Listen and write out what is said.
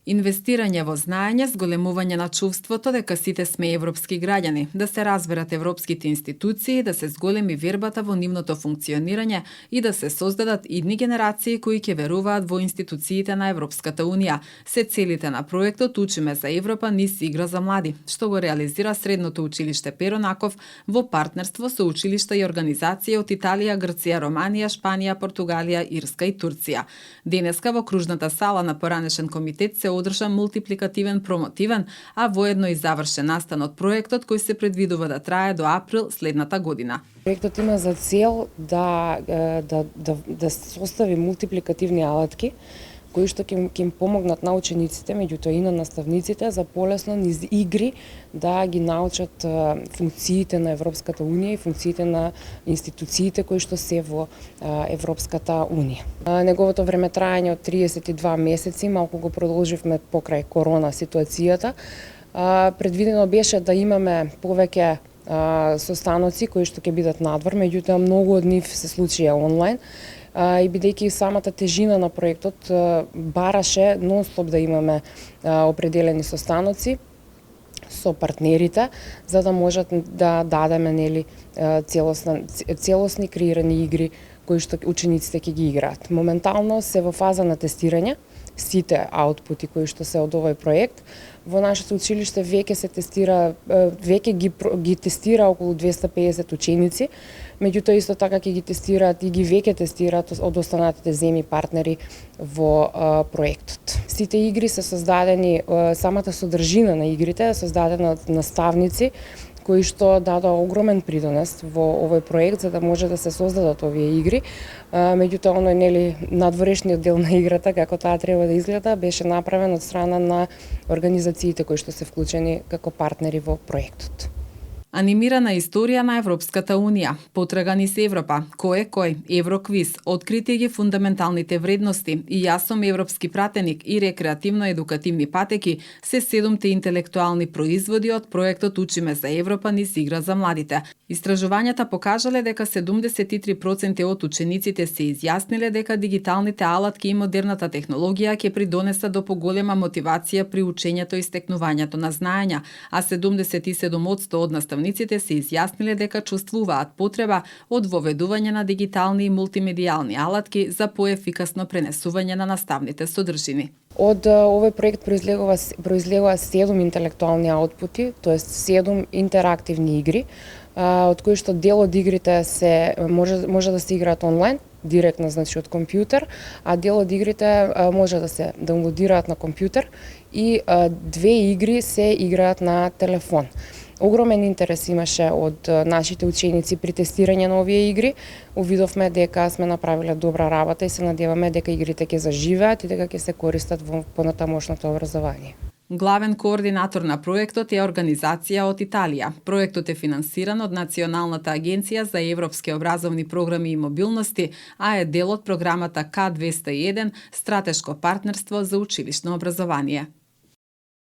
Инвестирање во знаење, зголемување на чувството дека сите сме европски граѓани, да се разберат европските институции, да се зголеми вербата во нивното функционирање и да се создадат идни генерации кои ќе веруваат во институциите на Европската Унија. Се целите на проектот Учиме за Европа низ игра за млади, што го реализира Средното училиште Перо Наков во партнерство со училишта и организации од Италија, Грција, Романија, Шпанија, Португалија, Ирска и Турција. Денеска во кружната сала на поранешен комитет се одржа мултипликативен промотивен, а воедно и завршен настан од проектот кој се предвидува да трае до април следната година. Проектот има за цел да состави мултипликативни алатки кои што ќе им помогнат на учениците, меѓутоа и на наставниците, за полесно низ игри да ги научат функциите на Европската Унија и функциите на институциите кои што се во Европската Унија. Неговото време траење од 32 месеци, малку го продолживме покрај корона ситуацијата. Предвидено беше да имаме повеќе состаноци кои што ќе бидат надвор, меѓутоа многу од нив се случија онлайн. И бидејќи самата тежина на проектот бараше нон-стоп да имаме определени состаноци со партнерите, за да можат да дадеме целосни креирани игри кои што учениците ќе ги играат. Моментално се во фаза на тестирање сите аутпути кои што се од овој проект. Во нашето училиште веќе ги тестира околу 250 ученици, меѓутоа исто така ќе ги тестираат и ги веќе тестираат од останатите земји партнери во проектот. Сите игри се создадени, самата содржина на игрите е создадена од наставници кои што дадоа огромен придонес во овој проект за да може да се создадат овие игри. Меѓутоа, надворешниот дел на играта, како таа треба да изгледа, беше направен од страна на организациите кои што се вклучени како партнери во проектот. Анимирана историја на Европската Унија, потрага низ Европа, кој е кој, Евроквиз, открити ги фундаменталните вредности и јас сум европски пратеник и рекреативно-едукативни патеки се 7 интелектуални производи од проектот Учиме за Европа низ игра за младите. Истражувањата покажале дека 73% од учениците се изјасниле дека дигиталните алатки и модерната технологија ќе придонесат до поголема мотивација при учењето и стекнувањето на знаења, а 77% од наставниците се изјасниле дека чувствуваат потреба од воведување на дигитални и мултимедијални алатки за поефикасно пренесување на наставните содржини. Од овој проект произлегува 7 интелектуални аутпути, тоест 7 интерактивни игри, од кои што дел од игрите може да се играат онлайн, директно од компјутер, а дел од игрите може да се даунлодираат на компјутер и 2 игри се играат на телефон. Огромен интерес имаше од нашите ученици при тестирање на овие игри. Увидовме дека сме направиле добра работа и се надеваме дека игрите ќе заживеат и дека ќе се користат во понатамошното образование. Главен координатор на проектот е организација од Италија. Проектот е финансиран од Националната агенција за европски образовни програми и мобилности, а е дел од програмата К201 Стратешко партнерство за училишно образование.